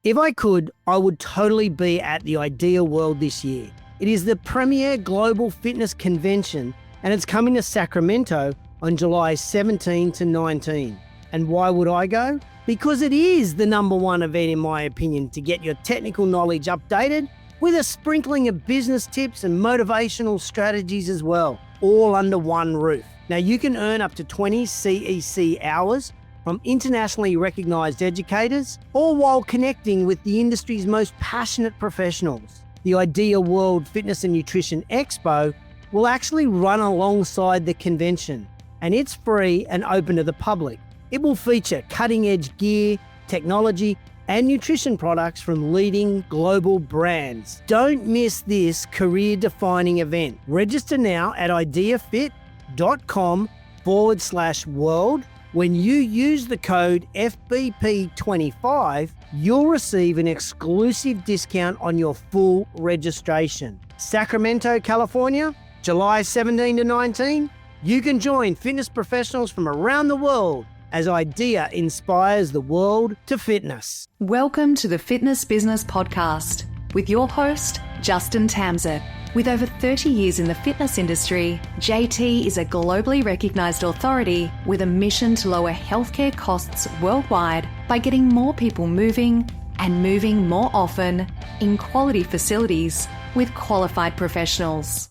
If I could, I would totally be at the Idea World this year. It is the premier global fitness convention and it's coming to Sacramento on July 17 to 19. And why would I go? Because it is the #1 event in my opinion to get your technical knowledge updated with a sprinkling of business tips and motivational strategies as well, all under one roof. Now you can earn up to 20 CEC hours from internationally recognized educators, all while connecting with the industry's most passionate professionals. The Idea World Fitness and Nutrition Expo will actually run alongside the convention, and it's free and open to the public. It will feature cutting-edge gear, technology, and nutrition products from leading global brands. Don't miss this career-defining event. Register now at ideafit.com/world. When you use the code FBP25, you'll receive an exclusive discount on your full registration. Sacramento, California, July 17 to 19. You can join fitness professionals from around the world as Idea inspires the world to fitness. Welcome to the Fitness Business Podcast with your host, Justin Tamsett. With over 30 years in the fitness industry, JT is a globally recognised authority with a mission to lower healthcare costs worldwide by getting more people moving and moving more often in quality facilities with qualified professionals.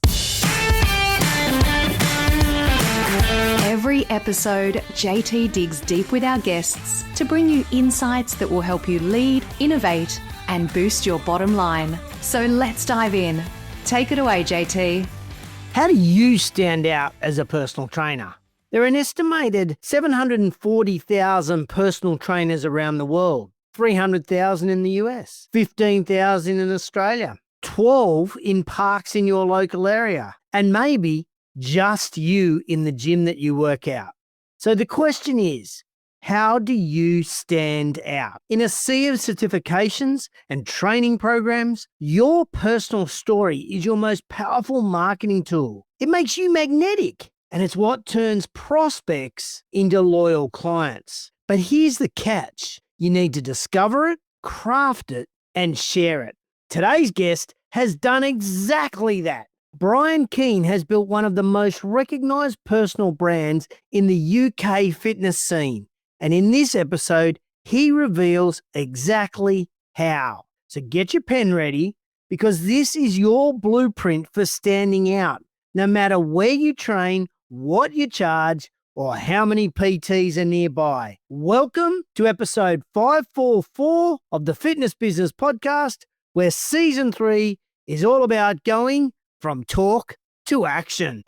Every episode, JT digs deep with our guests to bring you insights that will help you lead, innovate, and boost your bottom line. So let's dive in. Take it away, JT. How do you stand out as a personal trainer? There are an estimated 740,000 personal trainers around the world, 300,000 in the US, 15,000 in Australia, 12 in parks in your local area, and maybe just you in the gym that you work out. So the question is, how do you stand out? In a sea of certifications and training programs, your personal story is your most powerful marketing tool. It makes you magnetic, and it's what turns prospects into loyal clients. But here's the catch. You need to discover it, craft it, and share it. Today's guest has done exactly that. Brian Keane has built one of the most recognized personal brands in the UK fitness scene. And in this episode, he reveals exactly how. So get your pen ready because this is your blueprint for standing out, no matter where you train, what you charge, or how many PTs are nearby. Welcome to episode 544 of the Fitness Business Podcast, where season 3 is all about going from talk to action.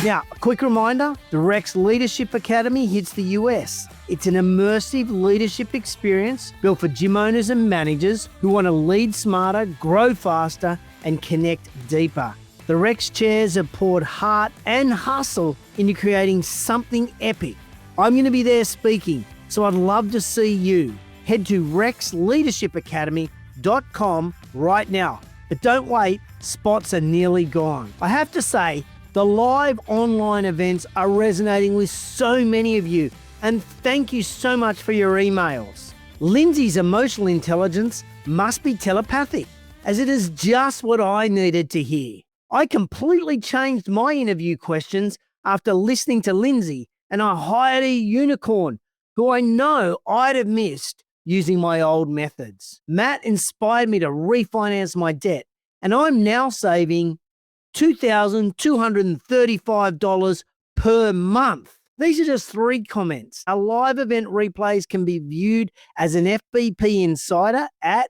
Now, a quick reminder, the Rex Leadership Academy hits the US. It's an immersive leadership experience built for gym owners and managers who want to lead smarter, grow faster, and connect deeper. The Rex chairs have poured heart and hustle into creating something epic. I'm going to be there speaking, so I'd love to see you. Head to rexleadershipacademy.com right now. But don't wait, spots are nearly gone. I have to say, the live online events are resonating with so many of you, and thank you so much for your emails. Lindsay's emotional intelligence must be telepathic, as it is just what I needed to hear. I completely changed my interview questions after listening to Lindsay, and I hired a unicorn who I know I'd have missed using my old methods. Matt inspired me to refinance my debt, and I'm now saving $2,235 per month. These are just 3 comments. Our live event replays can be viewed as an FBP insider at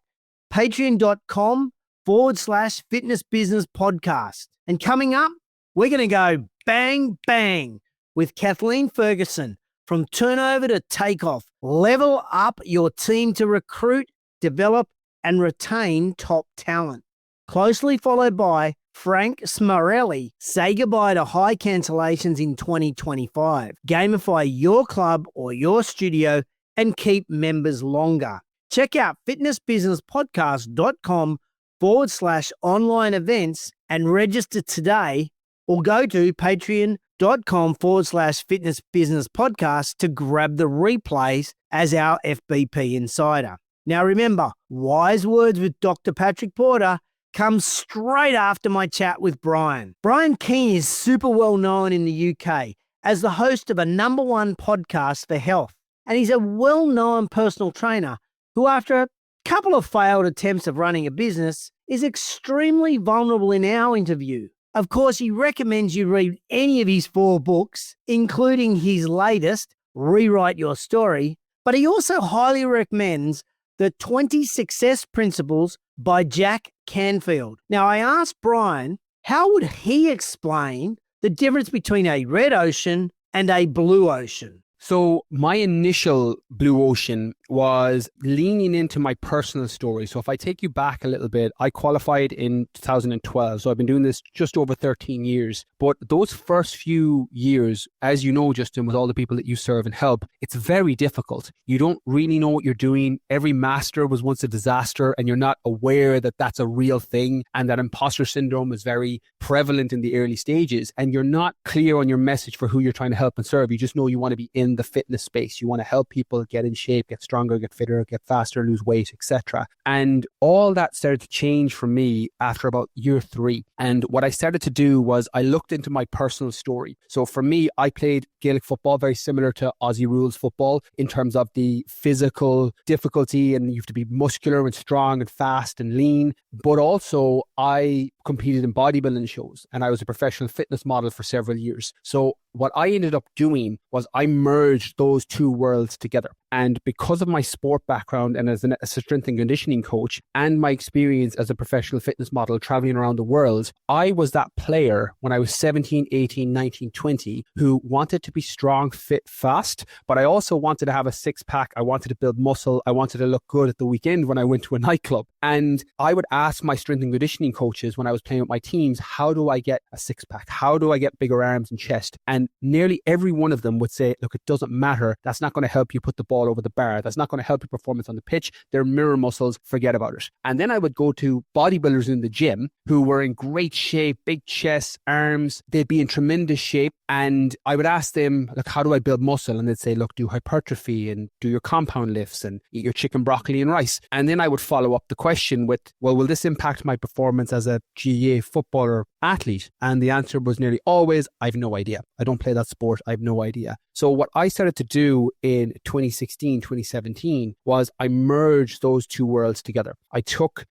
patreon.com/fitness business podcast. And coming up, we're going to go bang, bang with Kathleen Ferguson. From turnover to takeoff, level up your team to recruit, develop, and retain top talent. Closely followed by Frank Smarelli, say goodbye to high cancellations in 2025. Gamify your club or your studio and keep members longer. Check out fitnessbusinesspodcast.com/online events and register today, or go to Patreon fitness business podcast to grab the replays as our FBP Insider. Now remember, Wise Words with Dr. Patrick Porter comes straight after my chat with Brian. Brian Keane is super well known in the UK as the host of a #1 podcast for health. And he's a well-known personal trainer who, after a couple of failed attempts of running a business, is extremely vulnerable in our interview. Of course, he recommends you read any of his 4 books, including his latest, Rewrite Your Story, but he also highly recommends the 20 Success Principles by Jack Canfield. Now, I asked Brian, how would he explain the difference between a red ocean and a blue ocean? So my initial blue ocean was leaning into my personal story. So if I take you back a little bit, I qualified in 2012. So I've been doing this just over 13 years. But those first few years, as you know, Justin, with all the people that you serve and help, it's very difficult. You don't really know what you're doing. Every master was once a disaster, and you're not aware that that's a real thing, and that imposter syndrome is very prevalent in the early stages. And you're not clear on your message for who you're trying to help and serve. You just know you want to be in the fitness space. You want to help people get in shape, get stronger, get fitter, get faster, lose weight, etc. And all that started to change for me after about year 3. And what I started to do was I looked into my personal story. So for me, I played Gaelic football, very similar to Aussie rules football in terms of the physical difficulty, and you have to be muscular and strong and fast and lean. But also I competed in bodybuilding shows, and I was a professional fitness model for several years. So what I ended up doing was I merged those 2 worlds together. And because of my sport background and as a strength and conditioning coach and my experience as a professional fitness model traveling around the world, I was that player when I was 17, 18, 19, 20 who wanted to be strong, fit, fast, but I also wanted to have a 6-pack. I wanted to build muscle. I wanted to look good at the weekend when I went to a nightclub. And I would ask my strength and conditioning coaches when I was playing with my teams, how do I get a 6-pack? How do I get bigger arms and chest? And nearly every one of them would say, look, it doesn't matter. That's not going to help you put the ball over the bar. That's not going to help your performance on the pitch. They're mirror muscles. Forget about it. And then I would go to bodybuilders in the gym who were in great shape, big chests, arms. They'd be in tremendous shape. And I would ask them, look, how do I build muscle? And they'd say, look, do hypertrophy and do your compound lifts and eat your chicken, broccoli and rice. And then I would follow up the question with, well, will this impact my performance as a GAA footballer athlete? And the answer was nearly always, I've no idea. I don't play that sport. I've no idea. So what I started to do in 2016, 2017 was I merged those 2 worlds together. I took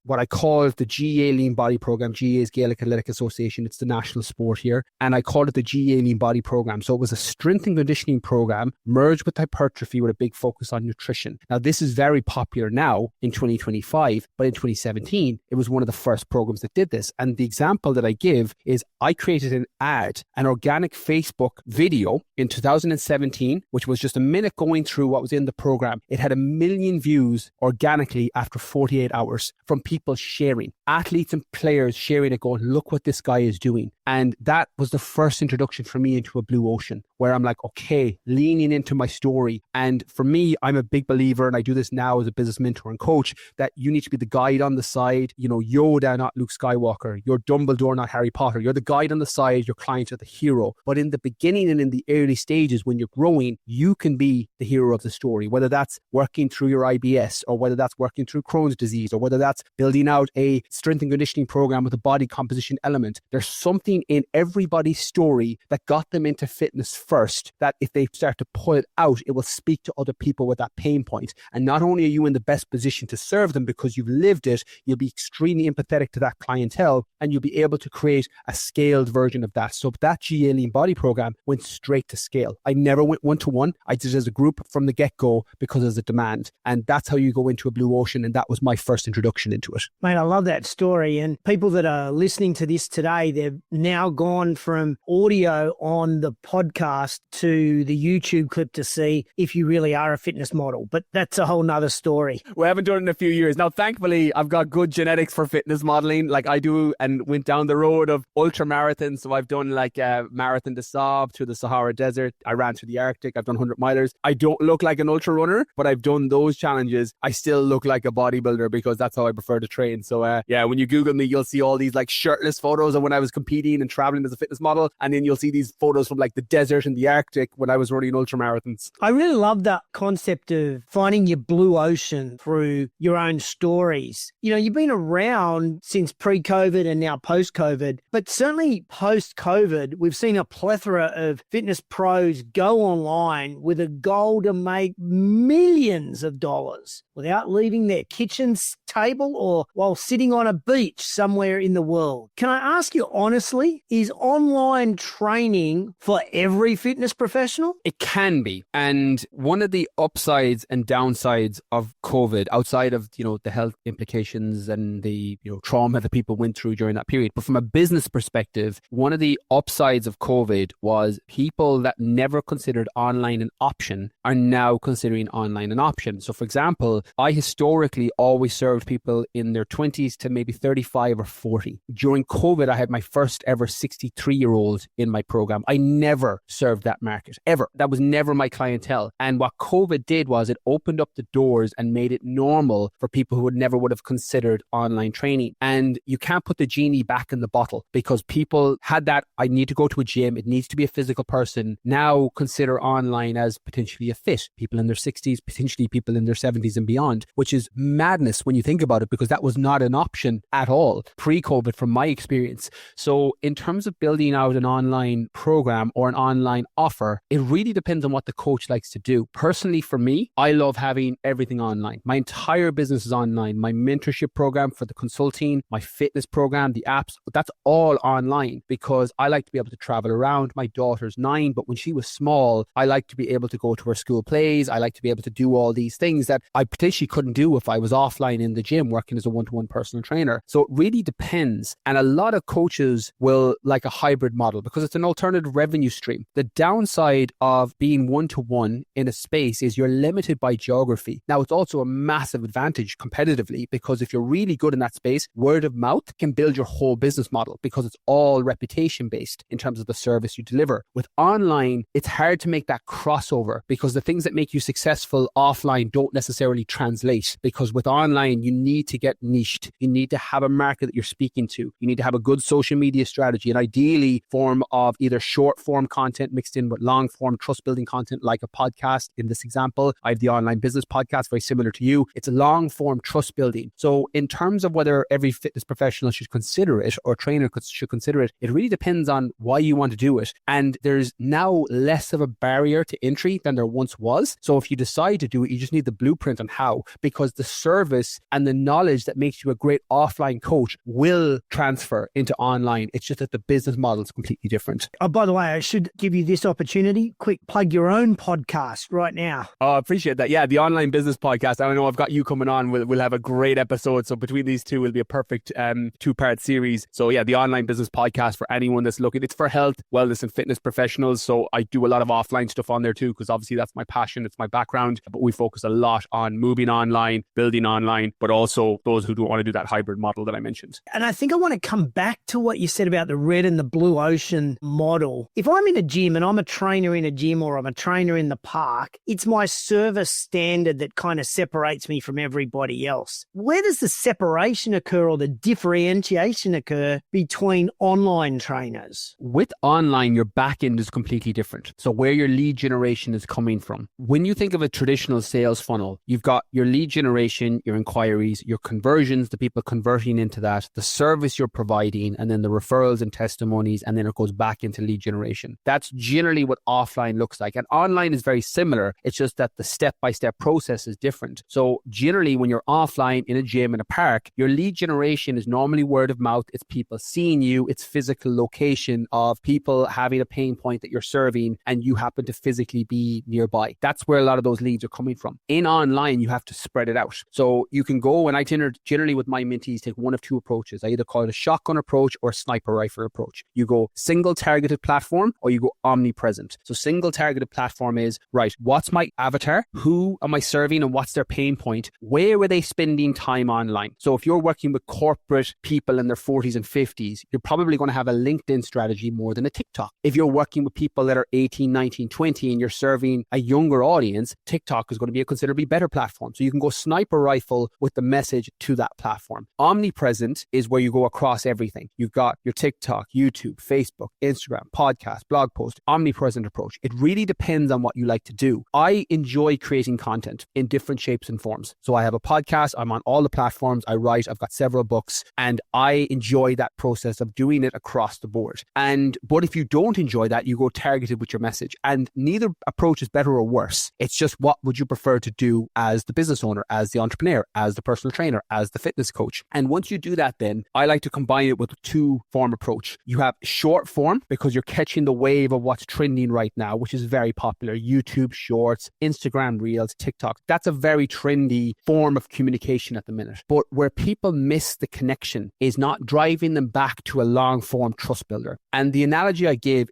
what I called the GAA Lean Body Program. GAA is Gaelic Athletic Association. It's the national sport here. And I called it the GAA Lean Body Program. So it was a strength and conditioning program merged with hypertrophy with a big focus on nutrition. Now, this is very popular now in 2025, but in 2017, it was one of the first programs that did this. And the example that I give is I created an organic Facebook video in 2017, which was just a minute going through what was in the program. It had 1 million views organically after 48 hours from people sharing, athletes and players sharing it, going, look what this guy is doing. And that was the first introduction for me into a blue ocean, where I'm like, okay, leaning into my story. And for me, I'm a big believer, and I do this now as a business mentor and coach, that you need to be the guide on the side. You know, Yoda, not Luke Skywalker. You're Dumbledore, not Harry Potter. You're the guide on the side. Your clients are the hero. But in the beginning and in the early stages, when you're growing, you can be the hero of the story, whether that's working through your IBS, or whether that's working through Crohn's disease, or whether that's building out a strength and conditioning program with a body composition element. There's something in everybody's story that got them into fitness first, that if they start to pull it out, it will speak to other people with that pain point. And not only are you in the best position to serve them because you've lived it, you'll be extremely empathetic to that clientele, and you'll be able to create a scaled version of that. So that GAA Lean Body Program went straight to scale. I never went one-to-one. I did it as a group from the get-go because there's a demand. And that's how you go into a blue ocean. And that was my first introduction into it. Mate, I love that story. And people that are listening to this today, they've now gone from audio on the podcast to the YouTube clip to see if you really are a fitness model. But that's a whole nother story. We haven't done it in a few years. Now, thankfully, I've got good genetics for fitness modeling like I do, and went down the road of ultra marathons. So I've done like a Marathon des Sables through the Sahara Desert. I ran through the Arctic. I've done 100 milers. I don't look like an ultra runner, but I've done those challenges. I still look like a bodybuilder because that's how I prefer to train. So yeah, when you Google me, you'll see all these like shirtless photos of when I was competing Keane and traveling as a fitness model. And then you'll see these photos from like the desert and the Arctic when I was running ultramarathons. I really love that concept of finding your blue ocean through your own stories. You know, you've been around since pre-COVID and now post-COVID, but certainly post-COVID, we've seen a plethora of fitness pros go online with a goal to make millions of dollars without leaving their kitchen table or while sitting on a beach somewhere in the world. Can I ask you honestly, is online training for every fitness professional? It can be. And one of the upsides and downsides of COVID, outside of, the health implications and the, trauma that people went through during that period, but from a business perspective, one of the upsides of COVID was people that never considered online an option are now considering online an option. So for example, I historically always served people in their 20s to maybe 35 or 40. During COVID, I had my first ever 63-year-old in my program. I never served that market, ever. That was never my clientele. And what COVID did was it opened up the doors and made it normal for people who never would have considered online training. And you can't put the genie back in the bottle because people had that, I need to go to a gym, it needs to be a physical person, now consider online as potentially a fit. People in their 60s, potentially people in their 70s and beyond, which is madness when you think about it, because that was not an option at all pre-COVID from my experience. So in terms of building out an online program or an online offer, it really depends on what the coach likes to do. Personally, for me, I love having everything online. My entire business is online. My mentorship program for the consulting, my fitness program, the apps, that's all online because I like to be able to travel around. My daughter's 9, but when she was small, I like to be able to go to her school plays. I like to be able to do all these things that I potentially couldn't do if I was offline in the gym working as a one-to-one personal trainer. So it really depends. And a lot of coaches will like a hybrid model because it's an alternative revenue stream. The downside of being one-to-one in a space is you're limited by geography. Now, it's also a massive advantage competitively because if you're really good in that space, word of mouth can build your whole business model because it's all reputation based in terms of the service you deliver. With online, it's hard to make that crossover because the things that make you successful offline don't necessarily translate, because with online, you need to get niched. You need to have a market that you're speaking to. You need to have a good social media strategy, and ideally form of either short form content mixed in with long form trust building content like a podcast. In this example, I have the online business podcast, very similar to you. It's a long form trust building. So in terms of whether every fitness professional should consider it or trainer should consider it, it really depends on why you want to do it. And there's now less of a barrier to entry than there once was. So if you decide to do it, you just need the blueprint on how, because the service and the knowledge that makes you a great offline coach will transfer into online. It's just that the business model is completely different. Oh, by the way, I should give you this opportunity. Quick, plug your own podcast right now. Oh, I appreciate that. Yeah, the online business podcast. I know I've got you coming on. We'll have a great episode. So between these two will be a perfect 2-part series. So yeah, the online business podcast for anyone that's looking. It's for health, wellness and fitness professionals. So I do a lot of offline stuff on there too, because obviously that's my passion. It's my background. But we focus a lot on moving online, building online, but also those who don't want to do that hybrid model that I mentioned. And I think I want to come back to what you said about the red and the blue ocean model. If I'm in a gym and I'm a trainer in a gym or I'm a trainer in the park, it's my service standard that kind of separates me from everybody else. Where does the separation occur or the differentiation occur between online trainers? With online, your back end is completely different. So where your lead generation is coming from. When you think of a traditional sales funnel, you've got your lead generation, your inquiries, your conversions, the people converting into that, the service you're providing, and then the referrals and testimonies, and then it goes back into lead generation. That's generally what offline looks like. And online is very similar. It's just that the step-by-step process is different. So generally, when you're offline in a gym, in a park, your lead generation is normally word of mouth. It's people seeing you. It's physical location of people having a pain point that you're serving, and you happen to physically be nearby. That's where a lot of those leads are coming from. In online, you have to spread it out. So you can go, and I generally with my mentees take one of two approaches. I either call it a shotgun approach or a sniper rifle approach. You go single targeted platform or you go omnipresent. So single targeted platform is, right, what's my avatar? Who am I serving and what's their pain point? Where were they spending time online? So if you're working with corporate people in their 40s and 50s, you're probably going to have a LinkedIn strategy more than a TikTok. If you're working with people that are 18, 19, 20 and you're serving a younger audience, TikTok is going to be a considerably better platform. So you can go sniper rifle with the message to that platform. Omnipresent is where you go across everything. You've got your TikTok, YouTube, Facebook, Instagram, podcast, blog post, omnipresent approach. It really depends on what you like to do. I enjoy creating content in different shapes and forms. So I have a podcast, I'm on all the platforms, I write, I've got several books, and I enjoy that process of doing it across the board. But if you don't enjoy that, you go targeted with your message. And neither approach is better or worse. It's just, what would you prefer to do as the business owner, as the entrepreneur, as the personal trainer, as the fitness coach? And once you do that, then I like to combine it with a two-form approach. You have short form, because you're catching the wave of what's trending right now, which is very popular. YouTube Shorts, Instagram Reels, TikTok. That's a very trendy form of communication at the minute. But where people miss the connection is not driving them back to a long-form trust builder. And the analogy I give,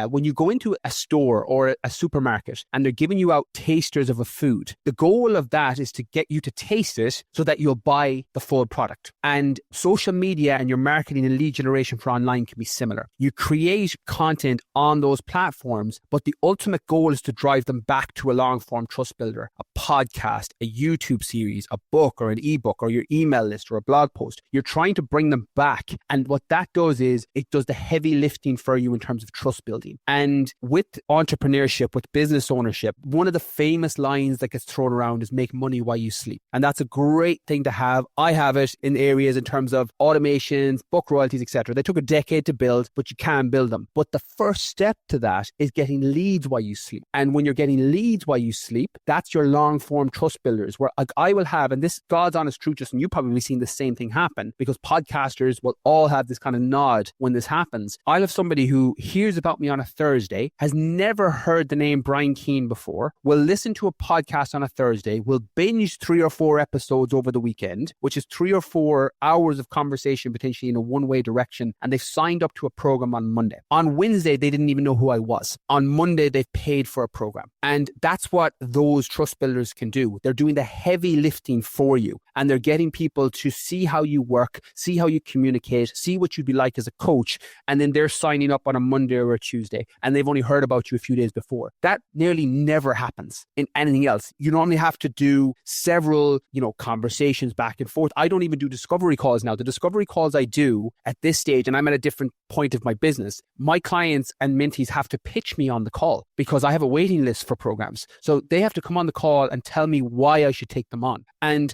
when you go into a store or a supermarket and they're giving you out tasters of a food, the goal of that is to get you to taste it so that you'll buy the full product. And social media and your marketing and lead generation for online can be similar. You create content on those platforms, but the ultimate goal is to drive them back to a long-form trust builder, a podcast, a YouTube series, a book or an ebook or your email list or a blog post. You're trying to bring them back. And what that does is it does the heavy lifting for you in terms of trust building. And with entrepreneurship, with business ownership, one of the famous lines that gets thrown around is make money while you sleep. And that's a great thing to have. I have it in areas in terms of automations, book royalties, etc. They took a decade to build, but you can build them. But the first step to that is getting leads while you sleep. And when you're getting leads while you sleep, that's your long form trust builders, where I will have, and this God's honest truth, Justin, you've probably seen the same thing happen, because podcasters will all have this kind of nod when this happens. I'll have somebody who hears about me on a Thursday, has never heard the name Brian Keane before, will listen to a podcast on a Thursday, will binge 3 or 4 episodes over the weekend, which is 3 or 4 hours of conversation potentially in a one-way direction, and they've signed up to a program on Monday. On Wednesday, they didn't even know who I was. On Monday, they've paid for a program. And that's what those trust builders can do. They're doing the heavy lifting for you, and they're getting people to see how you work, see how you communicate, see what you'd be like as a coach, and then they're signing up on a Monday or a Tuesday, and they've only heard about you a few days before. That nearly never happens in anything else. You normally have to do several, conversations back and forth. I don't even do discovery calls now. The discovery calls I do at this stage, and I'm at a different point of my business, my clients and mentees have to pitch me on the call because I have a waiting list for programs. So they have to come on the call and tell me why I should take them on. And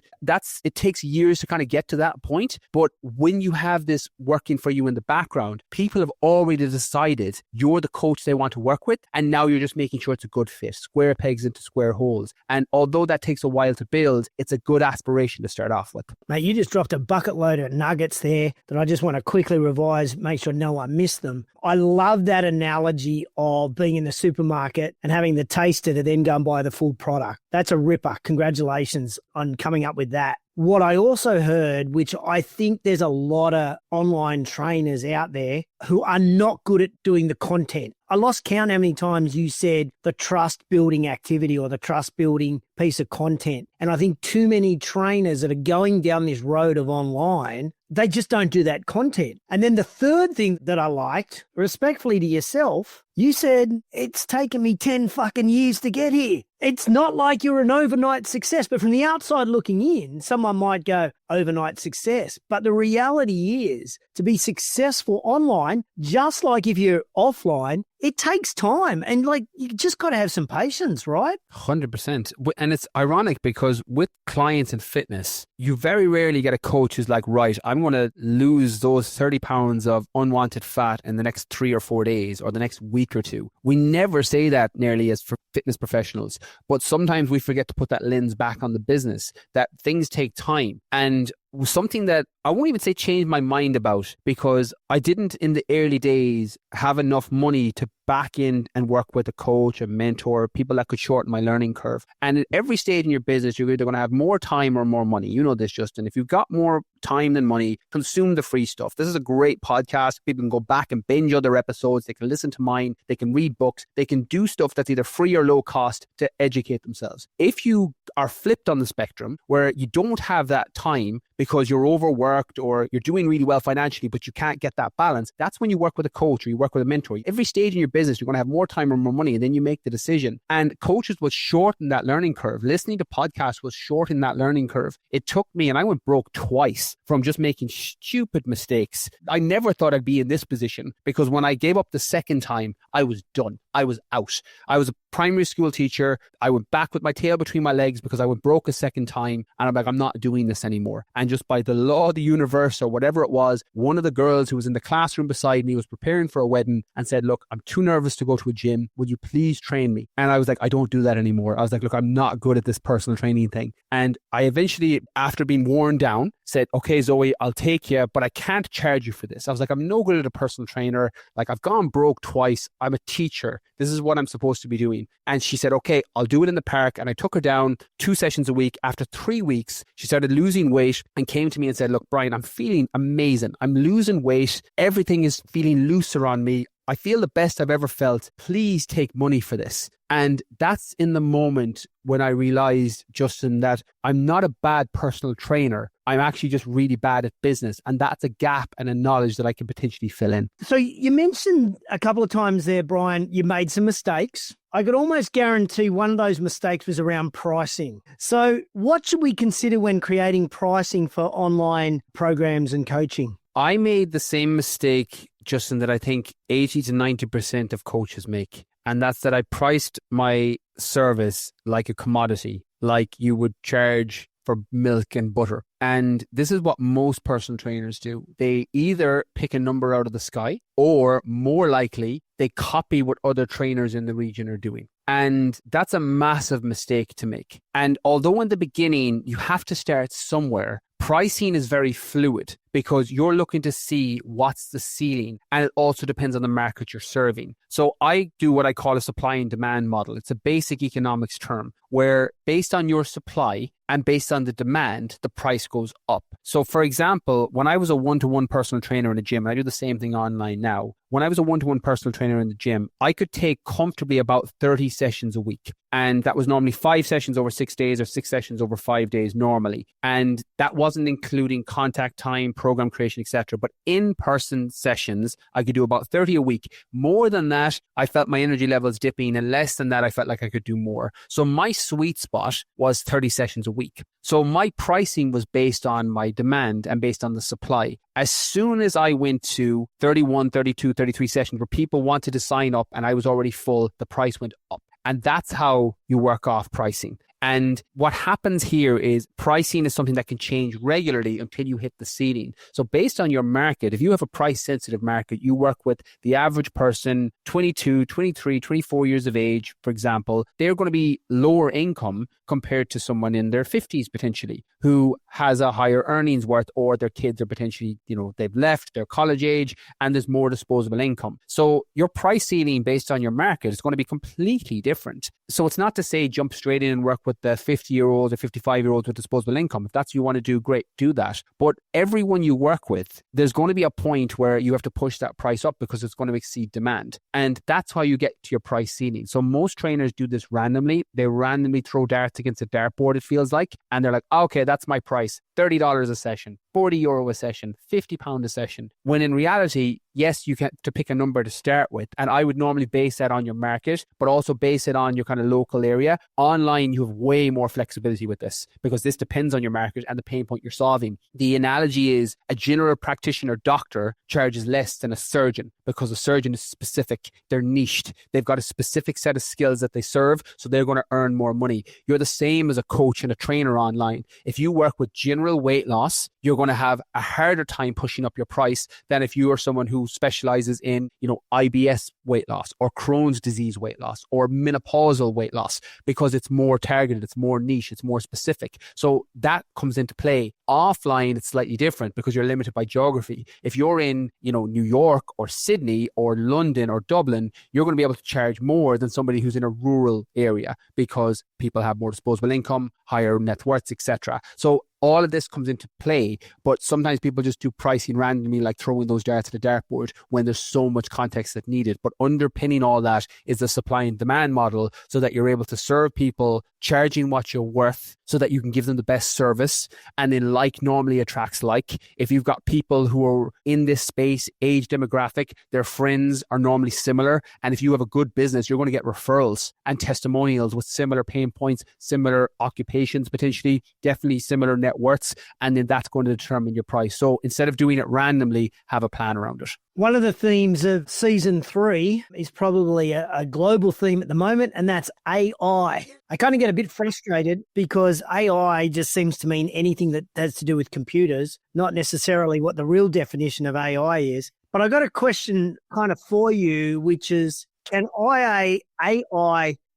it takes years to kind of get to that point. But when you have this working for you in the background, people have already decided you're the coach they want to work with. And now you're just making sure it's a good fit, square pegs into square holes. And although that takes a while to build, it's a good aspiration to start off with. Mate, you just dropped a bucket load of nuggets there that I just want to quickly revise, make sure no one missed them. I love that analogy of being in the supermarket and having the taster to then go and buy the full product. That's a ripper. Congratulations on coming up with that. What I also heard, which I think there's a lot of online trainers out there who are not good at doing the content. I lost count how many times you said the trust building activity or the trust building piece of content. And I think too many trainers that are going down this road of online, they just don't do that content. And then the third thing that I liked, respectfully to yourself, you said, it's taken me 10 fucking years to get here. It's not like you're an overnight success, but from the outside looking in, someone might go, overnight success. But the reality is, to be successful online, just like if you're offline, it takes time. And you just got to have some patience, right? 100%. And it's ironic because with clients in fitness, you very rarely get a coach who's like, right, I'm going to lose those 30 pounds of unwanted fat in the next 3 or 4 days or the next week or two. We never say that nearly as for fitness professionals, but sometimes we forget to put that lens back on the business, that things take time. And something that I won't even say changed my mind about, because I didn't in the early days have enough money to back in and work with a coach, a mentor, people that could shorten my learning curve. And at every stage in your business, you're either going to have more time or more money. You know this, Justin. If you've got more time than money, consume the free stuff. This is a great podcast. People can go back and binge other episodes. They can listen to mine. They can read books. They can do stuff that's either free or low cost to educate themselves. If you are flipped on the spectrum, where you don't have that time because you're overworked or you're doing really well financially, but you can't get that balance, that's when you work with a coach or you work with a mentor. Every stage in your business, you're going to have more time or more money, and then you make the decision. And coaches will shorten that learning curve. Listening to podcasts will shorten that learning curve. It took me, and I went broke twice from just making stupid mistakes. I never thought I'd be in this position, because when I gave up the second time, I was done. I was out. I was a primary school teacher. I went back with my tail between my legs because I went broke a second time. And I'm like, I'm not doing this anymore. And just by the law of the universe or whatever it was, one of the girls who was in the classroom beside me was preparing for a wedding and said, look, I'm too nervous to go to a gym. Would you please train me? And I was like, I don't do that anymore. I was like, look, I'm not good at this personal training thing. And I eventually, after being worn down, said, okay, Zoe, I'll take you, but I can't charge you for this. I was like, I'm no good at a personal trainer. Like, I've gone broke twice. I'm a teacher. This is what I'm supposed to be doing. And she said, okay, I'll do it in the park. And I took her down 2 sessions a week. After 3 weeks, she started losing weight and came to me and said, look, Brian, I'm feeling amazing. I'm losing weight. Everything is feeling looser on me. I feel the best I've ever felt. Please take money for this. And that's in the moment when I realized, Justin, that I'm not a bad personal trainer. I'm actually just really bad at business. And that's a gap and a knowledge that I can potentially fill in. So you mentioned a couple of times there, Brian, you made some mistakes. I could almost guarantee one of those mistakes was around pricing. So what should we consider when creating pricing for online programs and coaching? I made the same mistake, Justin, that I think 80 to 90% of coaches make. And that's that I priced my service like a commodity, like you would charge for milk and butter. And this is what most personal trainers do. They either pick a number out of the sky, or more likely, they copy what other trainers in the region are doing. And that's a massive mistake to make. And although in the beginning, you have to start somewhere, pricing is very fluid because you're looking to see what's the ceiling, and it also depends on the market you're serving. So I do what I call a supply and demand model. It's a basic economics term where based on your supply and based on the demand, the price goes up. So for example, when I was a one-to-one personal trainer in a gym, and I do the same thing online now, when I was a one-to-one personal trainer in the gym, I could take comfortably about 30 sessions a week. And that was normally 5 sessions over 6 days or 6 sessions over 5 days normally. And that wasn't including contact time, program creation, etc. But in-person sessions, I could do about 30 a week. More than that, I felt my energy levels dipping, and less than that, I felt like I could do more. So my sweet spot was 30 sessions a week. So my pricing was based on my demand and based on the supply. As soon as I went to 31, 32, 33 sessions where people wanted to sign up and I was already full, the price went up. And that's how you work off pricing. And what happens here is pricing is something that can change regularly until you hit the ceiling. So based on your market, if you have a price sensitive market, you work with the average person, 22, 23, 24 years of age, for example, they're going to be lower income compared to someone in their 50s potentially who has a higher earnings worth, or their kids are potentially, they've left their college age and there's more disposable income. So your price ceiling based on your market is going to be completely different. So it's not to say jump straight in and work with the 50-year-olds or 55-year-olds with disposable income. If that's what you want to do, great, do that. But everyone you work with, there's going to be a point where you have to push that price up because it's going to exceed demand. And that's how you get to your price ceiling. So most trainers do this randomly. They randomly throw darts against a dartboard, it feels like. And they're like, okay, that's my price. $30 a session, €40 a session, £50 a session. When in reality, yes, you get to pick a number to start with. And I would normally base that on your market, but also base it on your kind of local area. Online, you have way more flexibility with this because this depends on your market and the pain point you're solving. The analogy is a general practitioner doctor charges less than a surgeon because a surgeon is specific. They're niched. They've got a specific set of skills that they serve, so they're going to earn more money. You're the same as a coach and a trainer online. If you work with general weight loss, you're going to have a harder time pushing up your price than if you are someone who specializes in, IBS weight loss or Crohn's disease weight loss or menopausal weight loss, because it's more targeted, it's more niche, it's more specific. So that comes into play. Offline, it's slightly different because you're limited by geography. If you're in, New York or Sydney or London or Dublin, you're going to be able to charge more than somebody who's in a rural area because people have more disposable income, higher net worths, etc. So all of this comes into play, but sometimes people just do pricing randomly, like throwing those darts at the dartboard when there's so much context that's needed. But underpinning all that is the supply and demand model so that you're able to serve people charging what you're worth so that you can give them the best service. And then like normally attracts like. If you've got people who are in this space, age demographic, their friends are normally similar. And if you have a good business, you're going to get referrals and testimonials with similar pain points, similar occupations, potentially, definitely similar net worths. And then that's going to determine your price. So instead of doing it randomly, have a plan around it. One of the themes of season 3 is probably a global theme at the moment, and that's AI. I kind of get a bit frustrated because AI just seems to mean anything that has to do with computers, not necessarily what the real definition of AI is. But I got a question kind of for you, which is, can AI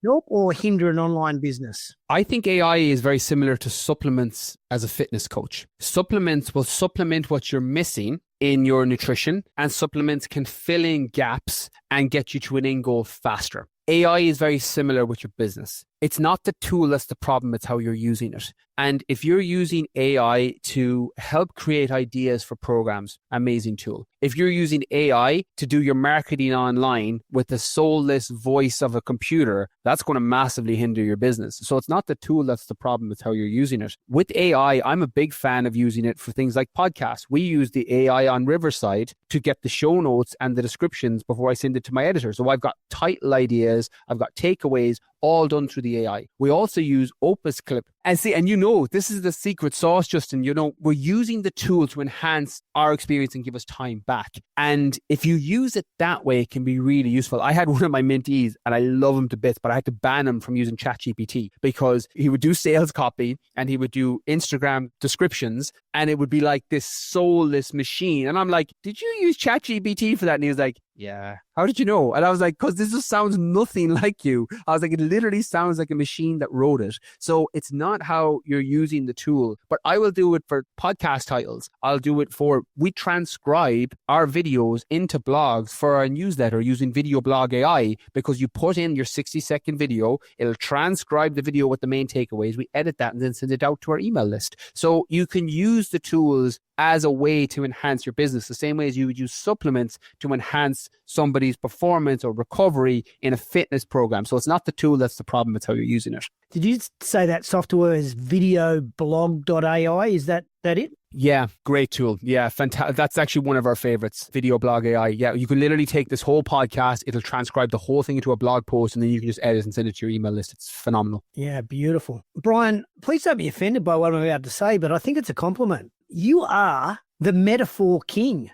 help or hinder an online business? I think AI is very similar to supplements as a fitness coach. Supplements will supplement what you're missing in your nutrition, and supplements can fill in gaps and get you to an end goal faster. AI is very similar with your business. It's not the tool that's the problem, it's how you're using it. And if you're using AI to help create ideas for programs, amazing tool. If you're using AI to do your marketing online with the soulless voice of a computer, that's going to massively hinder your business. So it's not the tool that's the problem, it's how you're using it. With AI, I'm a big fan of using it for things like podcasts. We use the AI on Riverside to get the show notes and the descriptions before I send it to my editor. So I've got title ideas, I've got takeaways, all done through the AI. We also use Opus Clip. And see, and you know, this is the secret sauce, Justin. You know, we're using the tool to enhance our experience and give us time back. And if you use it that way, it can be really useful. I had one of my mentees and I love him to bits, but I had to ban him from using ChatGPT because he would do sales copy and he would do Instagram descriptions and it would be like this soulless machine. And I'm like, did you use ChatGPT for that? And he was like, yeah. How did you know? And I was like, because this just sounds nothing like you. I was like, it literally sounds like a machine that wrote it. So it's not how you're using the tool, but I will do it for podcast titles. I'll do it for, we transcribe our videos into blogs for our newsletter using Video Blog AI, because you put in your 60-second video, it'll transcribe the video with the main takeaways. We edit that and then send it out to our email list. So you can use the tools as a way to enhance your business, the same way as you would use supplements to enhance somebody's performance or recovery in a fitness program. So it's not the tool that's the problem, it's how you're using it. Did you say that software is videoblog.ai? Is that it? Yeah, great tool. Yeah, fantastic. That's actually one of our favorites, Video Blog AI. Yeah, you can literally take this whole podcast, it'll transcribe the whole thing into a blog post, and then you can just edit and send it to your email list. It's phenomenal. Yeah, beautiful. Brian, please don't be offended by what I'm about to say, but I think it's a compliment. You are the metaphor king.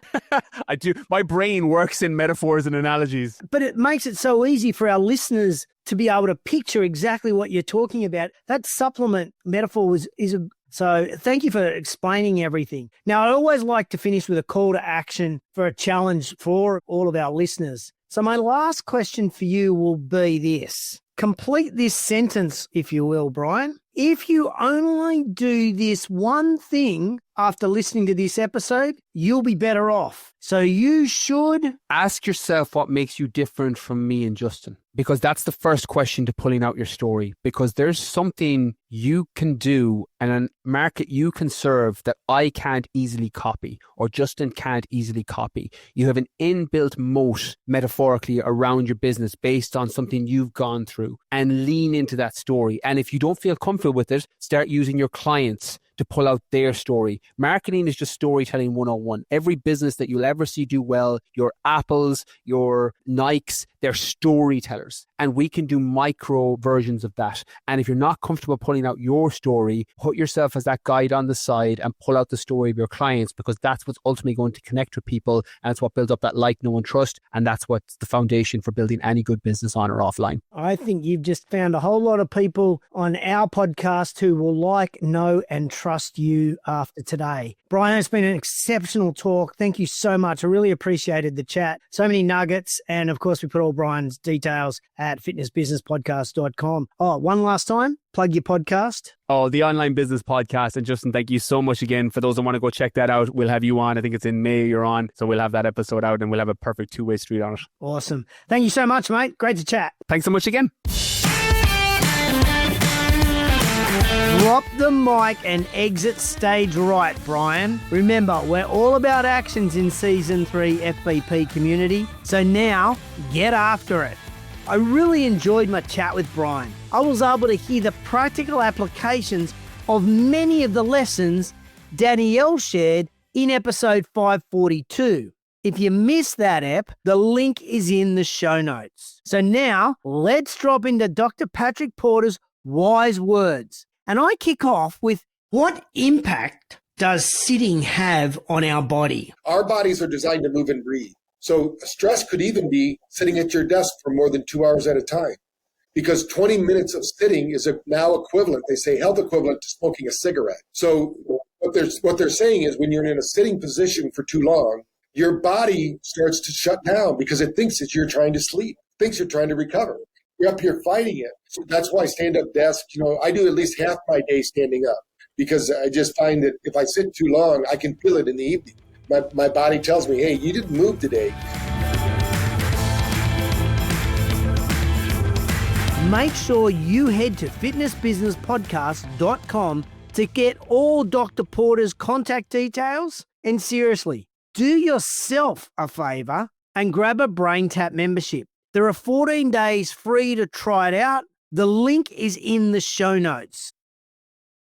I do. My brain works in metaphors and analogies. But it makes it so easy for our listeners to be able to picture exactly what you're talking about. That supplement metaphor so thank you for explaining everything. Now, I always like to finish with a call to action for a challenge for all of our listeners. So my last question for you will be this. Complete this sentence, if you will, Brian. If you only do this one thing after listening to this episode, you'll be better off. So you should ask yourself what makes you different from me and Justin, because that's the first question to pulling out your story, because there's something you can do and a market you can serve that I can't easily copy or Justin can't easily copy. You have an inbuilt moat metaphorically around your business based on something you've gone through, and lean into that story. And if you don't feel comfortable with it, start using your clients to pull out their story. Marketing is just storytelling 101. Every business that you'll ever see do well, your Apples, your Nikes, they're storytellers. And we can do micro versions of that. And if you're not comfortable pulling out your story, put yourself as that guide on the side and pull out the story of your clients, because that's what's ultimately going to connect with people. And it's what builds up that like, know, and trust. And that's what's the foundation for building any good business on or offline. I think you've just found a whole lot of people on our podcast who will like, know, and trust you after today. Brian, it's been an exceptional talk. Thank you so much. I really appreciated the chat. So many nuggets. And of course, we put all Brian's details at fitnessbusinesspodcast.com. Oh, one last time, plug your podcast. Oh, the Online Business Podcast. And Justin, thank you so much again. For those that want to go check that out, we'll have you on. I think it's in May you're on. So we'll have that episode out and we'll have a perfect two-way street on it. Awesome. Thank you so much, mate. Great to chat. Thanks so much again. Drop the mic and exit stage right, Brian. Remember, we're all about actions in Season 3 FBP community. So now, get after it. I really enjoyed my chat with Brian. I was able to hear the practical applications of many of the lessons Danielle shared in episode 542. If you missed that ep, the link is in the show notes. So now let's drop into Dr. Patrick Porter's wise words. And I kick off with, what impact does sitting have on our body? Our bodies are designed to move and breathe. So stress could even be sitting at your desk for more than 2 hours at a time, because 20 minutes of sitting is now equivalent, they say health equivalent, to smoking a cigarette. So what they're saying is, when you're in a sitting position for too long, your body starts to shut down because it thinks that you're trying to sleep, thinks you're trying to recover. You're up here fighting it. So that's why stand-up desk, I do at least half my day standing up, because I just find that if I sit too long, I can feel it in the evening. My body tells me, hey, you didn't move today. Make sure you head to fitnessbusinesspodcast.com to get all Dr. Porter's contact details. And seriously, do yourself a favor and grab a Brain Tap membership. There are 14 days free to try it out. The link is in the show notes.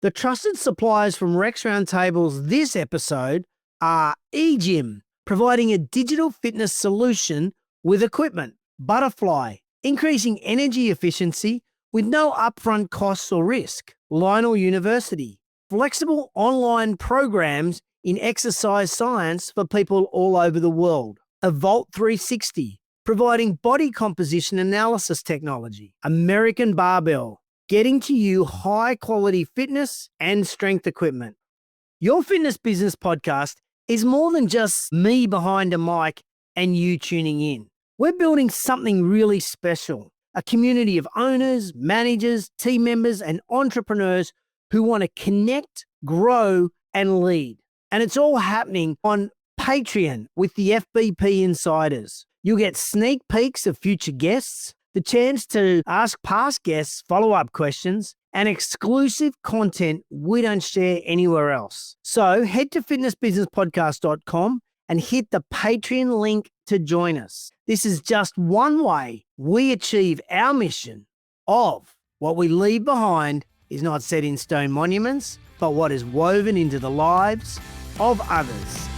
The trusted suppliers from Rex Roundtables this episode are eGym, providing a digital fitness solution with equipment; Butterfly, increasing energy efficiency with no upfront costs or risk; Lionel University, flexible online programs in exercise science for people all over the world; Evolt 360, providing body composition analysis technology; American Barbell, getting to you high quality fitness and strength equipment. Your Fitness Business Podcast is more than just me behind a mic and you tuning in. We're building something really special, a community of owners, managers, team members, and entrepreneurs who want to connect, grow, and lead. And it's all happening on Patreon with the FBP Insiders. You'll get sneak peeks of future guests, the chance to ask past guests follow-up questions, and exclusive content we don't share anywhere else. So head to fitnessbusinesspodcast.com and hit the Patreon link to join us. This is just one way we achieve our mission of what we leave behind is not set in stone monuments, but what is woven into the lives of others.